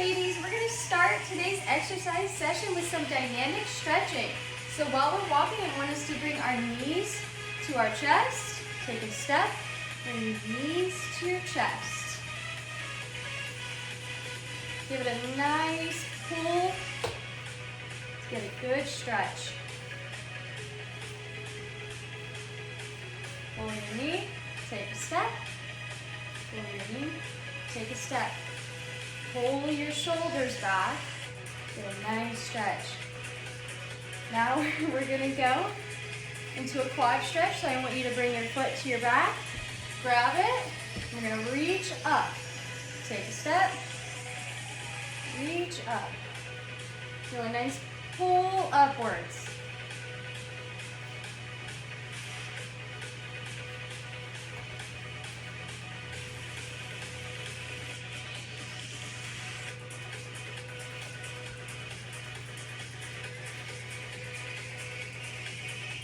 ladies, we're going to start today's exercise session with some dynamic stretching. So while we're walking, I want us to bring our knees to our chest. Take a step, bring your knees to your chest. Give it a nice pull. Let's get a good stretch. Pull your knee, take a step. Pull your knee, take a step. Pull your shoulders back. Get a nice stretch. Now we're going to go into a quad stretch. So I want you to bring your foot to your back. Grab it. We're going to reach up. Take a step. Reach up. Feel a nice pull upwards.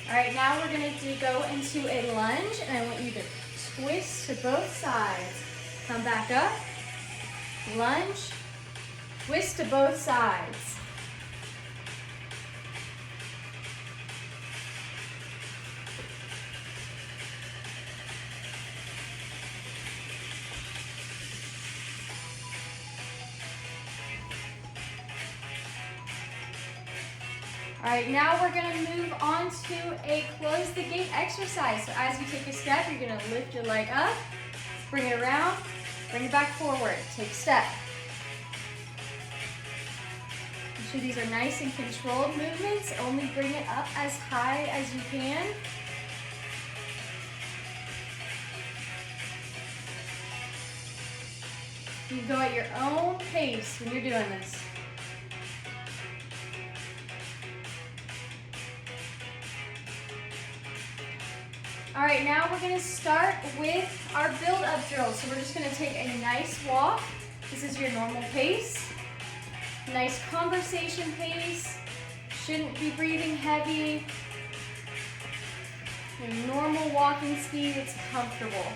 All right, now we're going to go into a lunge, and I want you to twist to both sides. Come back up, lunge, twist to both sides. All right, now we're going to move on to a close the gate exercise. So as you take a step, you're going to lift your leg up, bring it around, bring it back forward. Take a step. Make sure these are nice and controlled movements. Only bring it up as high as you can. You can go at your own pace when you're doing this. All right, now we're going to start with our build-up drill. So we're just going to take a nice walk. This is your normal pace. Nice conversation pace. Shouldn't be breathing heavy. Your normal walking speed, it's comfortable.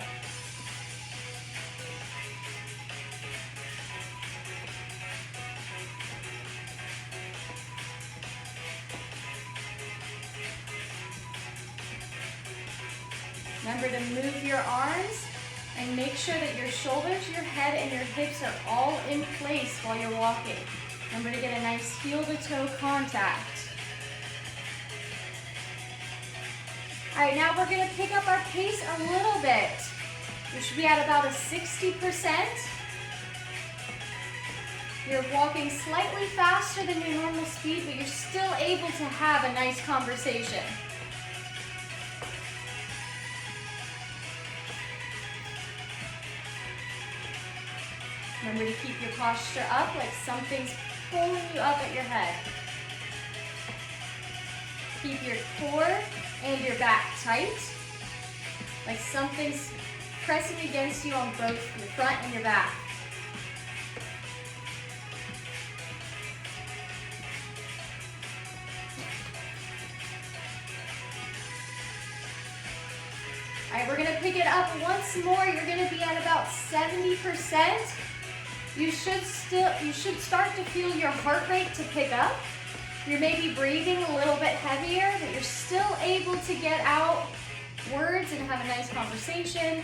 Remember to move your arms and make sure that your shoulders, your head, and your hips are all in place while you're walking. Remember to get a nice heel-to-toe contact. All right, now we're going to pick up our pace a little bit. We should be at about a 60%. You're walking slightly faster than your normal speed, but you're still able to have a nice conversation. Remember to keep your posture up like something's pulling you up at your head. Keep your core and your back tight, like something's pressing against you on both your front and your back. All right, we're going to pick it up once more. You're going to be at about 70%. You should start to feel your heart rate to pick up. You're maybe breathing a little bit heavier, but you're still able to get out words and have a nice conversation.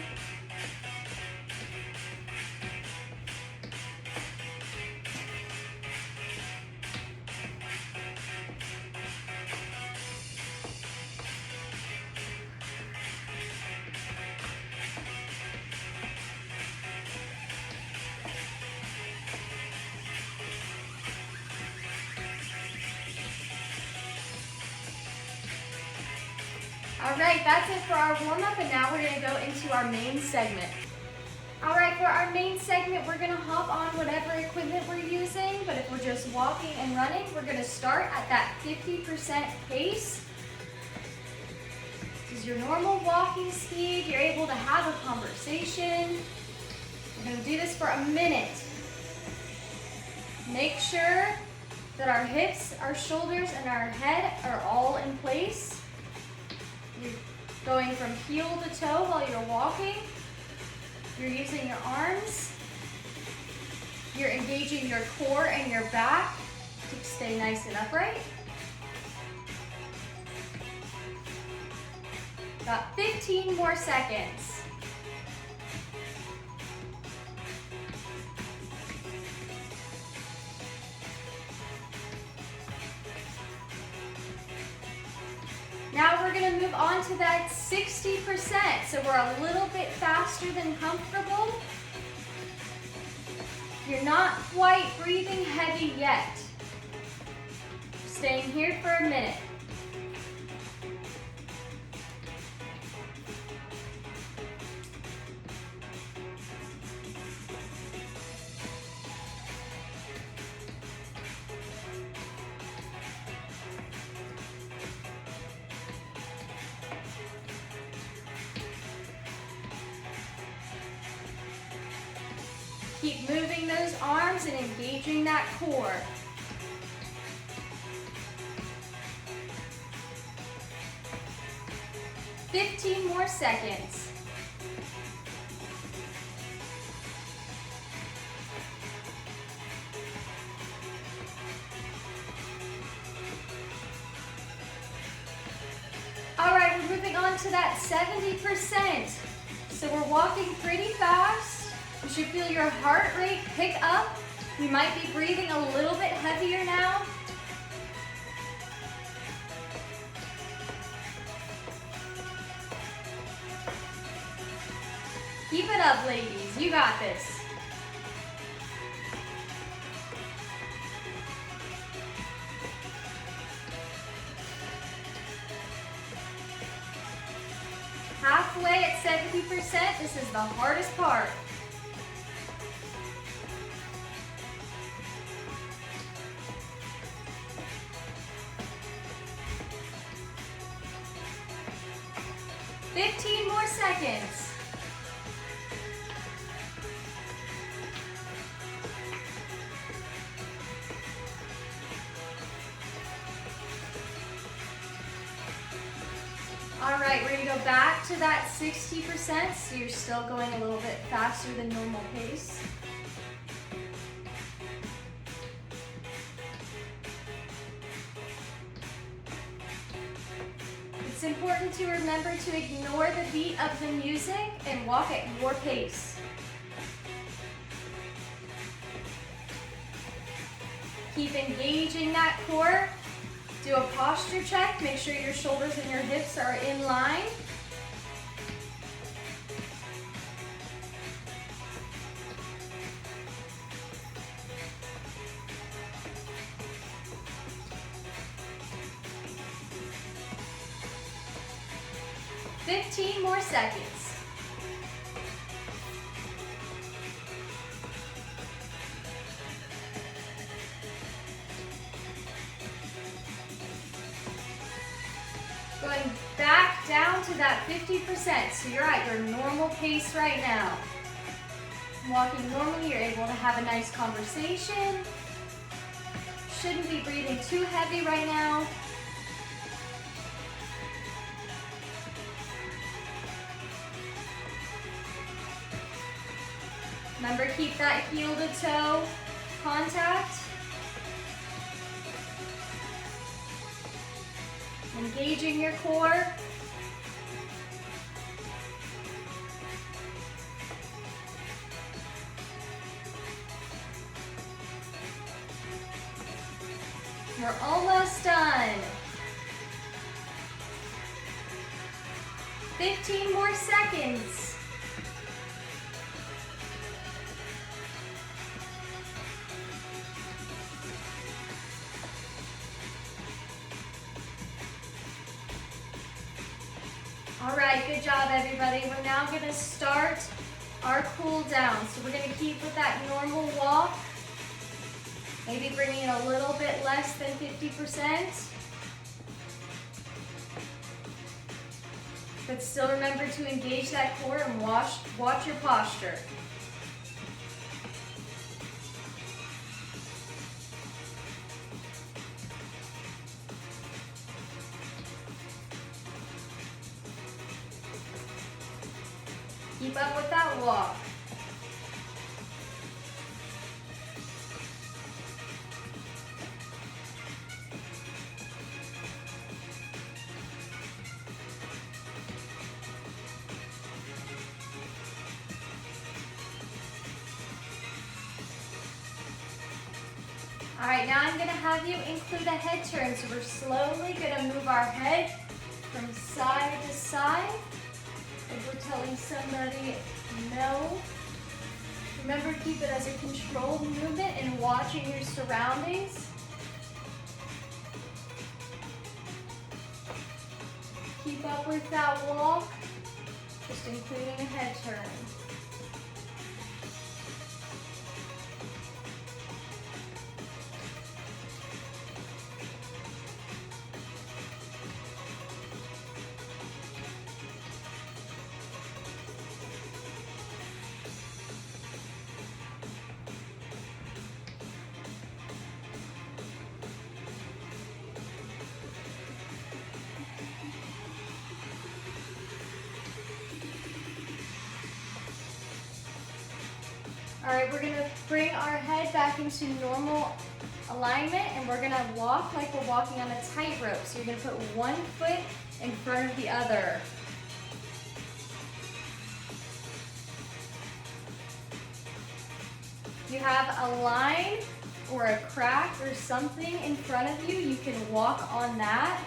All right, that's it for our warm-up, and now we're going to go into our main segment. All right, for our main segment, we're going to hop on whatever equipment we're using, but if we're just walking and running, we're going to start at that 50% pace. This is your normal walking speed. You're able to have a conversation. We're going to do this for a minute. Make sure that our hips, our shoulders, and our head are all in place. You're going from heel to toe while you're walking. You're using your arms. You're engaging your core and your back to stay nice and upright. Got 15 more seconds. Now we're going to move on to that 60%. So we're a little bit faster than comfortable. You're not quite breathing heavy yet. Staying here for a minute. Keep moving those arms and engaging that core. Fifteen more seconds. All right, we're moving on to that 70%. So we're walking pretty fast. You should feel your heart rate pick up. You might be breathing a little bit heavier now. Keep it up, ladies. You got this. Halfway at 70%. This is the hardest part. More seconds. All right, we're going to go back to that 60%, so you're still going a little bit faster than normal pace. It's important to remember to ignore the beat of the music and walk at your pace. Keep engaging that core. Do a posture check. Make sure your shoulders and your hips are in line. More seconds. Going back down to that 50%. So you're at your normal pace right now. Walking normally, you're able to have a nice conversation. Shouldn't be breathing too heavy right now. Remember, keep that heel to toe contact. Engaging your core. We're almost done. 15 more seconds. All right, good job, everybody. We're now going to start our cool down. So we're going to keep with that normal walk. Maybe bringing it a little bit less than 50%. But still remember to engage that core and watch your posture. Keep up with that walk. All right, now I'm gonna have you include a head turn. So we're slowly gonna move our head from side to side. If we're telling somebody no, remember keep it as a controlled movement and watching your surroundings. Keep up with that walk, just including a head turn. All right, we're gonna bring our head back into normal alignment and we're gonna walk like we're walking on a tightrope. So you're gonna put one foot in front of the other. If you have a line or a crack or something in front of you, you can walk on that.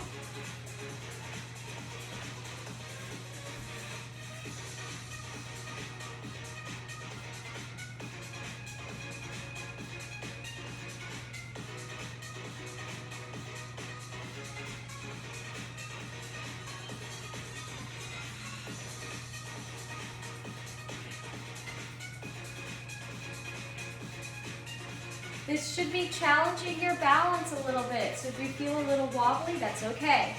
This should be challenging your balance a little bit. So if you feel a little wobbly, that's okay.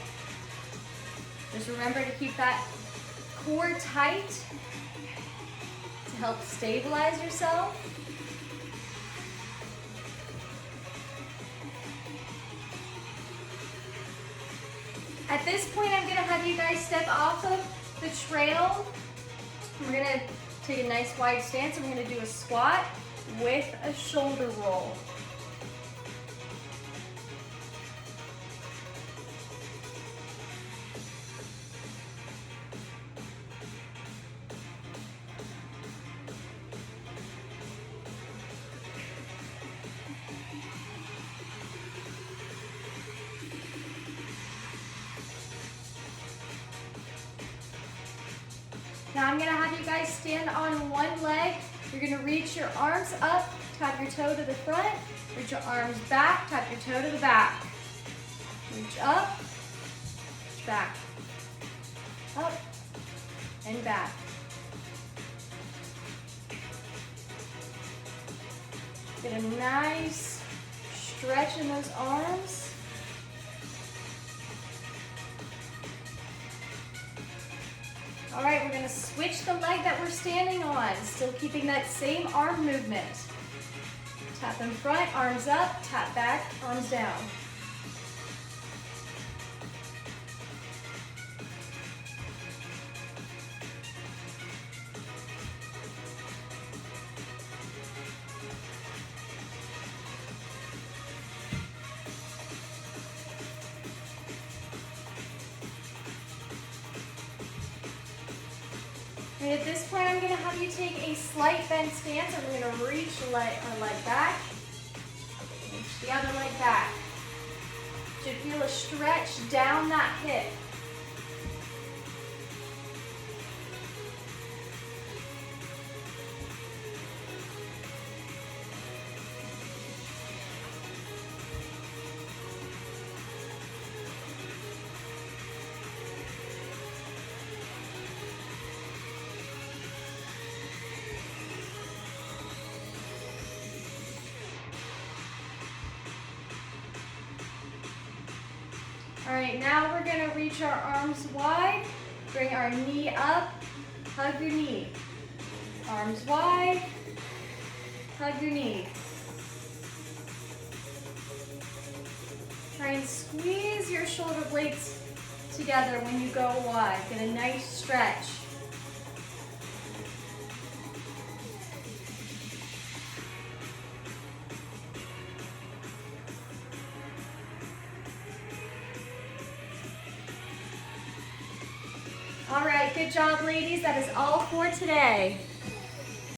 Just remember to keep that core tight to help stabilize yourself. At this point, I'm gonna have you guys step off of the trail. We're gonna take a nice wide stance and we're gonna do a squat with a shoulder roll. Now I'm gonna have you guys stand on one leg. You're gonna reach your arms up, tap your toe to the front, reach your arms back, tap your toe to the back. Reach up, reach back, up, and back. Get a nice stretch in those arms. All right, we're gonna switch the leg that we're standing on, still keeping that same arm movement. Tap in front, arms up, tap back, arms down. And at this point, I'm gonna have you take a slight bend stance and we're gonna reach our leg back, reach the other leg back. Should feel a stretch down that hip. All right, now we're gonna reach our arms wide, bring our knee up, hug your knee. Arms wide, hug your knee. Try and squeeze your shoulder blades together when you go wide. Get a nice stretch. All right, good job, ladies. That is all for today.